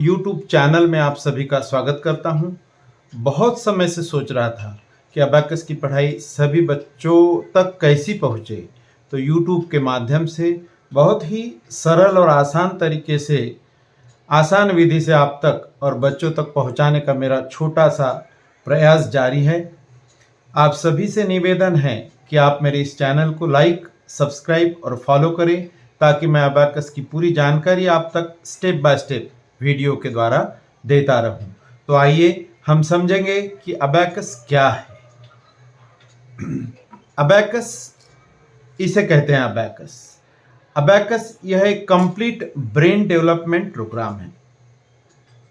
YouTube channel में आप सभी का स्वागत करता हूं। बहुत समय से सोच रहा था कि अबाकस की पढ़ाई सभी बच्चों तक कैसी पहुंचे। तो YouTube के माध्यम से बहुत ही सरल और आसान तरीके से, आसान विधि से आप तक और बच्चों तक पहुंचाने का मेरा छोटा सा प्रयास जारी है। आप सभी से निवेदन है कि आप मेरे इस चैनल को लाइक, सब्सक्राइब और फॉलो करें ताकि मैं अबाकस की पूरी जानकारी आप तक स्टेप बाय स्टेप वीडियो के द्वारा देता रहूं। तो आइए हम समझेंगे कि अबाकस क्या है। अबाकस इसे कहते हैं अबाकस। अबाकस यह एक कंप्लीट ब्रेन डेवलपमेंट प्रोग्राम है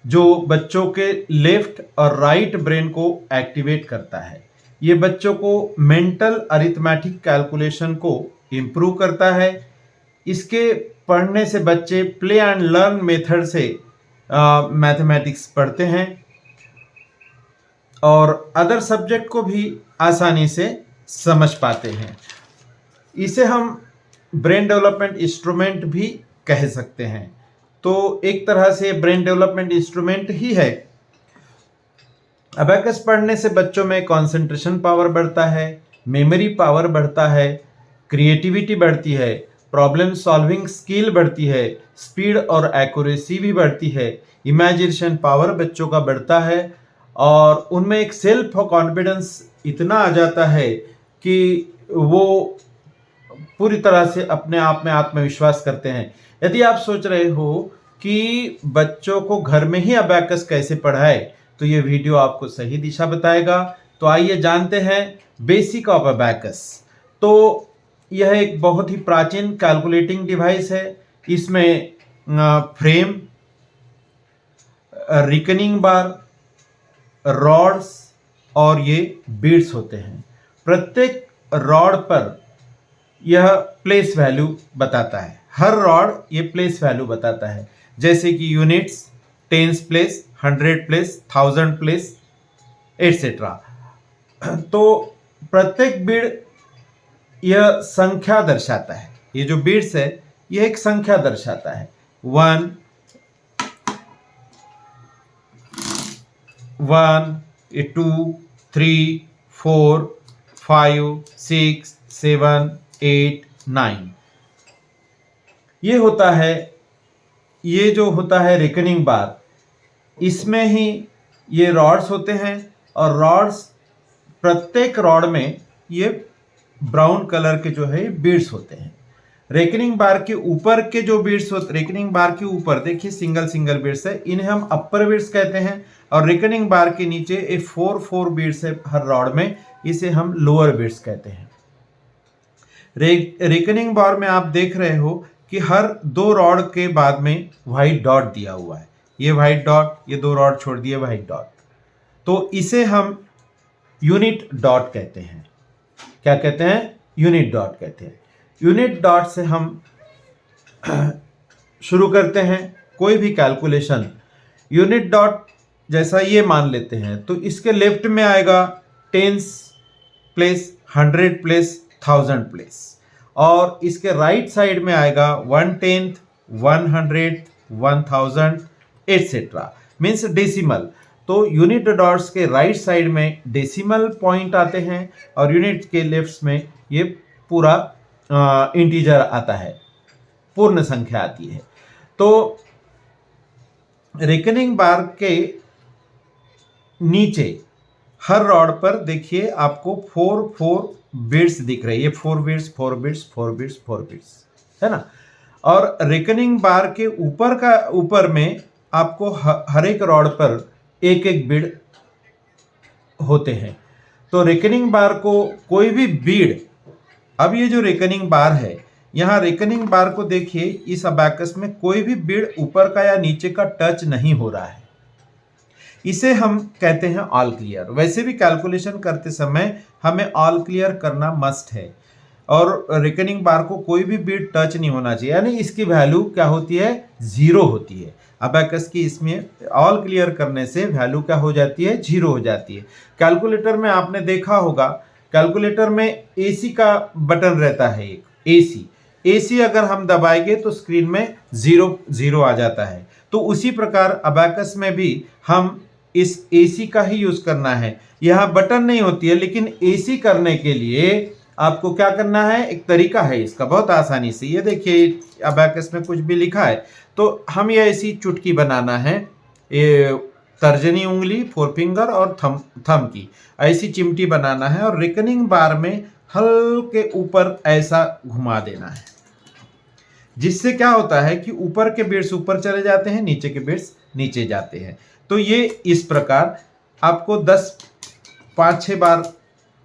जो बच्चों के लेफ्ट और राइट ब्रेन को एक्टिवेट करता है। ये बच्चों को मेंटल अरिथमेटिक कैलकुलेशन को इम्प्रूव करता है। इसके पढ़ने से बच्चे प्ले एंड लर्न मेथड से मैथमेटिक्स पढ़ते हैं और अदर सब्जेक्ट को भी आसानी से समझ पाते हैं। इसे हम ब्रेन डेवलपमेंट इंस्ट्रूमेंट भी कह सकते हैं। तो एक तरह से ब्रेन डेवलपमेंट इंस्ट्रूमेंट ही है। अबाकस पढ़ने से बच्चों में कंसंट्रेशन पावर बढ़ता है, मेमोरी पावर बढ़ता है, क्रिएटिविटी बढ़ती है, प्रॉब्लम सॉल्विंग स्किल बढ़ती है, स्पीड और एक्यूरेसी भी बढ़ती है, इमेजिनेशन पावर बच्चों का बढ़ता है और उनमें एक सेल्फ कॉन्फिडेंस इतना आ जाता है कि वो पूरी तरह से अपने आप में आत्मविश्वास करते हैं। यदि आप सोच रहे हो कि बच्चों को घर में ही अबाकस कैसे पढ़ाए, तो ये वीडियो आपको सही दिशा बताएगा। तो आइए जानते हैं बेसिक ऑफ अबाकस। तो यह एक बहुत ही प्राचीन कैलकुलेटिंग डिवाइस है। इसमें फ्रेम, रिकनिंग बार, रॉड्स और ये बीड्स होते हैं। प्रत्येक रॉड पर यह प्लेस वैल्यू बताता है। हर रॉड ये प्लेस वैल्यू बताता है, जैसे कि units, tens place, 100 place, 1000 place etcetera. तो प्रत्येक बीड यह संख्या दर्शाता है। ये जो बीड्स है यह एक संख्या दर्शाता है। 1 2 3 4 5 6 7 8 9 ये होता है। ये जो होता है रिकनिंग बार, इसमें ही ये रॉड्स होते हैं और रॉड्स, प्रत्येक रॉड में ये ब्राउन कलर के जो है बीड्स होते हैं। रेकनिंग बार के ऊपर के जो बीड्स होते, रेकनिंग बार के ऊपर देखिए सिंगल सिंगल बीड्स है, इन्हें हम अपर बीड्स कहते हैं। और रेकनिंग बार के नीचे ये 4 बीड्स है हर रॉड में, इसे हम लोअर बीड्स कहते हैं। रेकनिंग बार में आप देख रहे हो कि हर 2 रॉड के बाद में व्हाइट डॉट दिया हुआ है। ये व्हाइट डॉट, ये 2 रॉड छोड़ दिए व्हाइट डॉट, तो इसे हम यूनिट डॉट कहते हैं। क्या कहते हैं? यूनिट डॉट कहते हैं। यूनिट डॉट से हम शुरू करते हैं कोई भी कैलकुलेशन। यूनिट डॉट जैसा ये मान लेते हैं, तो इसके लेफ्ट में आएगा टेंस प्लेस, 100 प्लेस, 1000 प्लेस, और इसके राइट साइड में आएगा 1/10, 100, 1000 एटसेट्रा, मीन्स डेसिमल। तो यूनिट डॉट्स के राइट साइड में डेसिमल पॉइंट आते हैं और यूनिट के लेफ्ट में ये पूरा इंटीजर आता है, पूर्ण संख्या आती है। तो रेकनिंग बार के नीचे हर रॉड पर देखिए आपको 4 बीड्स दिख रहे हैं। ये 4 बीड्स, 4 बीड्स, 4 बीड्स, 4 बीड्स, है ना। और रेकनिंग बार के ऊपर में आपको हर एक रॉड पर एक एक बीड होते हैं। तो रेकनिंग बार को कोई भी बीड, अब ये जो रेकनिंग बार है, यहाँ रेकनिंग बार को देखिए, इस अबाकस में कोई भी बीड ऊपर का या नीचे का टच नहीं हो रहा है। इसे हम कहते हैं ऑल क्लियर। वैसे भी कैलकुलेशन करते समय हमें ऑल क्लियर करना मस्ट है और रेकनिंग बार को कोई भी बीड टच नहीं होना चाहिए, यानी इसकी वैल्यू क्या होती है? 0 होती है। अबाकस की इसमें ऑल क्लियर करने से वैल्यू क्या हो जाती है? 0 हो जाती है। कैलकुलेटर में आपने देखा होगा, कैलकुलेटर में एसी का बटन रहता है, एक एसी। एसी अगर हम दबाएंगे तो स्क्रीन में 0 0 आ जाता है। तो उसी प्रकार अबैकस में भी हम इस AC का ही यूज करना है। यहाँ बटन नहीं होती है, लेकिन AC करने के लिए आपको क्या करना है, एक तरीका है इसका बहुत आसानी से। ये देखिए अबैकस में कुछ भी लिखा है तो हम ये ऐसी चुटकी बनाना है, ये तर्जनी उंगली, फोर फिंगर और थम की ऐसी चिमटी बनाना है और रेकनिंग बार में हल्के ऊपर ऐसा घुमा देना है, जिससे क्या होता है कि ऊपर के बिट्स ऊपर चले जाते हैं, नीचे के बिट्स नीचे जाते हैं। तो ये इस प्रकार आपको 5-6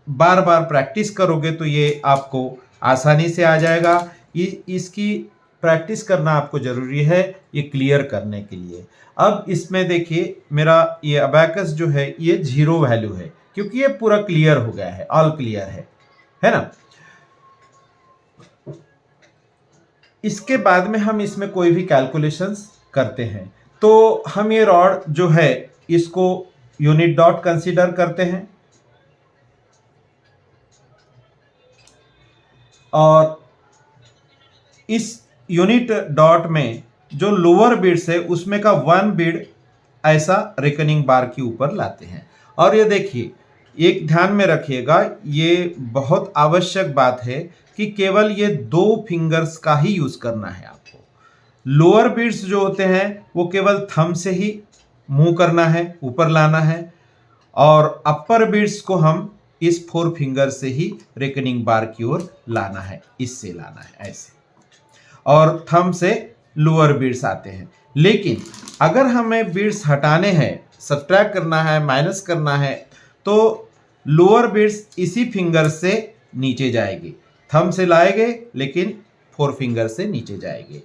बार प्रैक्टिस करोगे तो ये आपको आसानी से आ जाएगा। इसकी प्रैक्टिस करना आपको जरूरी है ये क्लियर करने के लिए। अब इसमें देखिए मेरा ये अबैकस जो है ये 0 वैल्यू है, क्योंकि ये पूरा क्लियर हो गया है, ऑल क्लियर है ना। इसके बाद में हम इसमें कोई भी कैलकुलेशंस करते हैं तो हम ये रॉड जो है इसको यूनिट डॉट कंसीडर करते हैं और इस यूनिट डॉट में जो लोअर बिट्स है उसमें का 1 बिट ऐसा रेकनिंग बार के ऊपर लाते हैं। और ये देखिए एक ध्यान में रखिएगा, ये बहुत आवश्यक बात है कि केवल ये 2 फिंगर्स का ही यूज करना है आपको। लोअर बिट्स जो होते हैं वो केवल थंब से ही मूव करना है, ऊपर लाना है, और अपर बिट्स को हम इस 4 फिंगर से ही रेकनिंग बार की ओर लाना है, इससे लाना है ऐसे, और थंब से लोअर बिट्स आते हैं। लेकिन अगर हमें बिट्स हटाने हैं, सब्ट्रैक्ट करना है, माइनस करना है, तो लोअर बिट्स इसी फिंगर से नीचे जाएगी, थंब से लाएंगे लेकिन 4 फिंगर से नीचे जाएंगे।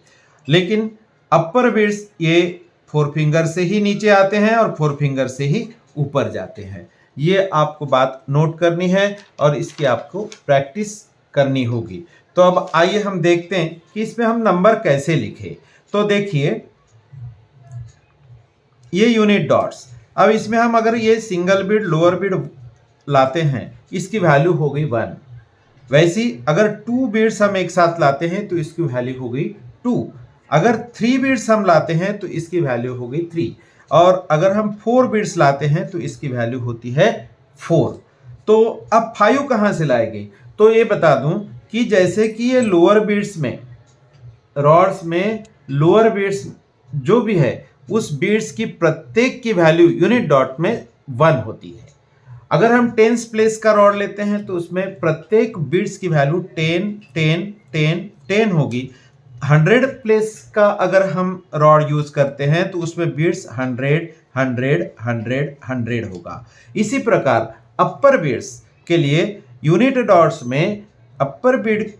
लेकिन अपर बिट्स ये 4 फिंगर से ही नीचे आते हैं और 4 फिंगर से ही ऊपर जाते हैं। ये आपको बात नोट करनी है और इसकी आपको प्रैक्टिस करनी होगी। तो अब आइए हम देखते हैं कि इसमें हम नंबर कैसे लिखें। तो देखिए ये यूनिट डॉट्स, अब इसमें हम अगर ये सिंगल बिट लोअर बिट लाते हैं, इसकी वैल्यू हो गई 1। वैसी अगर 2 बिट्स हम एक साथ लाते हैं तो इसकी वैल्यू हो गई 2। अगर 3 बिट्स हम लाते हैं तो इसकी वैल्यू हो गई 3, और अगर हम 4 बिट्स लाते हैं तो इसकी वैल्यू होती है 4। तो अब 5 कहाँ से लाएंगे, तो ये बता दूं कि जैसे कि ये लोअर बिट्स में, रॉड्स में लोअर बिट्स जो भी है उस बिट्स की प्रत्येक की वैल्यू यूनिट डॉट में 1 होती है। अगर हम टेंस प्लेस का रॉड लेते हैं तो उसमें प्रत्येक बिट्स की वैल्यू 10 10 10 10 होगी। 100 प्लेस का अगर हम रॉड यूज करते हैं तो उसमें बिट्स 100 100 100 100 होगा। इसी प्रकार अपर बिट्स के लिए यूनिट डॉट्स में अपर बिट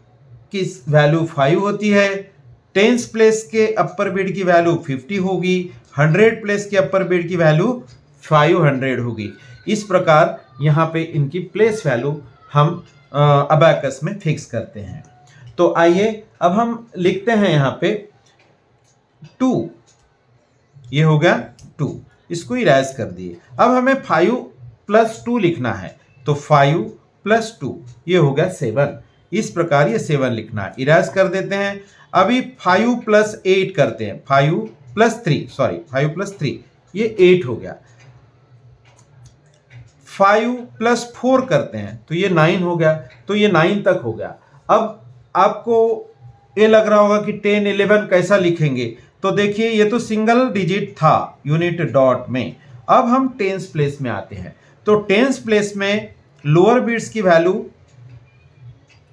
की वैल्यू 5 होती है, टेंस प्लेस के अपर बिट की वैल्यू 50 होगी, 100 प्लेस के अपर बिट की वैल्यू 500 होगी। इस प्रकार यहाँ पे इनकी प्लेस वैल्यू हम अबैकस में फिक्स करते हैं। तो आइए अब हम लिखते हैं यहाँ पे 2, ये हो गया 2, इसको इरेज कर दिए। अब हमें 5 + 2 लिखना है, तो 5 + 2 ये हो गया 7। इस प्रकार ये 7 लिखना है, इरेज कर देते हैं। अभी 5 + 8 करते हैं, 5 + 3 सॉरी 5 + 3 ये 8 हो गया। 5 + 4 करते हैं तो ये 9 हो गया, तो ये 9 तक हो गया। अब आपको ये लग रहा होगा कि 10 11 कैसा लिखेंगे, तो देखिए ये तो सिंगल डिजिट था यूनिट डॉट में। अब हम टेंस प्लेस में आते हैं, तो टेंस प्लेस में लोअर बिट्स की वैल्यू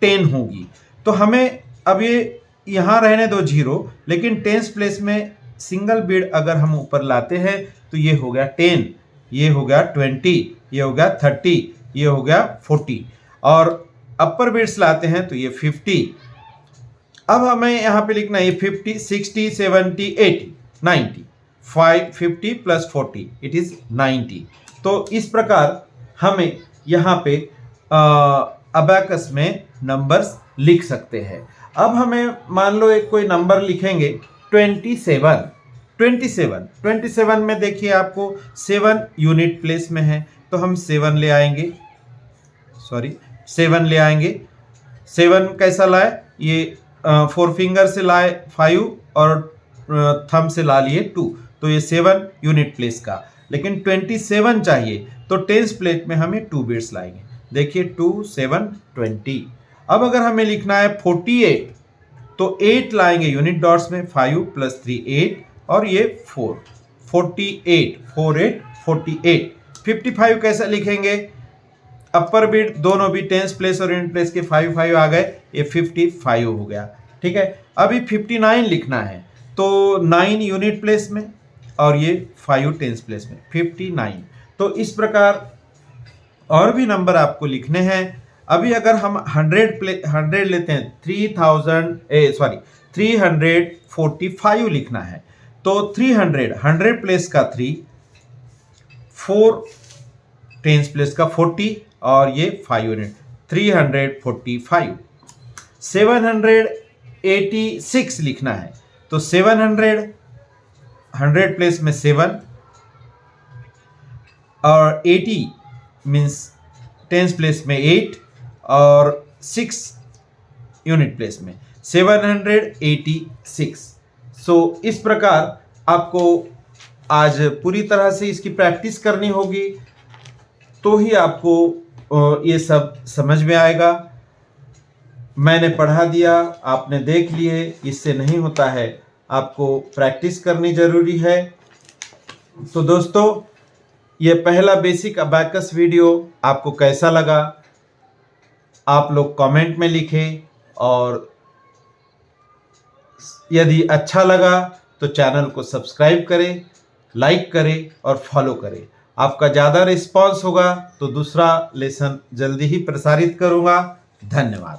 10 होगी, तो हमें अब ये यहाँ रहने दो 0, लेकिन टेंस प्लेस में सिंगल बिट अगर हम ऊपर लाते हैं तो ये हो गया 10, ये हो गया 20, ये हो गया 30, ये हो गया 40, और अपर बिट्स लाते हैं तो ये 50। अब हमें यहाँ पे लिखना है 50 60 70 80 90, 50 + 40 इट इज 90। तो इस प्रकार हमें यहाँ पे अबैकस में नंबर्स लिख सकते हैं। अब हमें मान लो एक कोई नंबर लिखेंगे 27 में देखिए आपको 7 यूनिट प्लेस में है, तो हम 7 ले आएंगे, 7 ले आएंगे। 7 कैसा लाए, ये 4 फिंगर से लाए 5 और थंब से ला लिए 2, तो ये 7 यूनिट प्लेस का, लेकिन 27 चाहिए तो टेंस प्लेस में हमें 2 बिट्स लाएंगे। देखिए 2 7 20। अब अगर हमें लिखना है 48 तो 8 लाएंगे यूनिट डॉट्स में, 5 + 3 8 और ये 4, 48 48 48। 55 कैसे लिखेंगे, अपर बिट दोनों भी टेंस प्लेस और यूनिट प्लेस के 5 5 आ गए, ये 55 हो गया। ठीक है, अभी 59 लिखना है तो 9 यूनिट प्लेस में और ये 5 टेंस प्लेस में, 59। तो इस प्रकार और भी नंबर आपको लिखने हैं। अभी अगर हम 100 लेते हैं, 345 लिखना है तो 300 100 प्लेस का 3, 4 टेंस प्लेस का 40 और ये 5 यूनिट, 345। 786 लिखना है तो 700 100 प्लेस में 7 और 80 मीन्स टेंस प्लेस में 8 और 6 यूनिट प्लेस में 786। सो इस प्रकार आपको आज पूरी तरह से इसकी प्रैक्टिस करनी होगी, तो ही आपको ये सब समझ में आएगा। मैंने पढ़ा दिया, आपने देख लिए, इससे नहीं होता है, आपको प्रैक्टिस करनी जरूरी है। तो दोस्तों, ये पहला बेसिक अबैकस वीडियो आपको कैसा लगा आप लोग कमेंट में लिखें, और यदि अच्छा लगा तो चैनल को सब्सक्राइब करें, लाइक करें और फॉलो करें। आपका ज़्यादा रिस्पांस होगा तो दूसरा लेसन जल्दी ही प्रसारित करूँगा। धन्यवाद।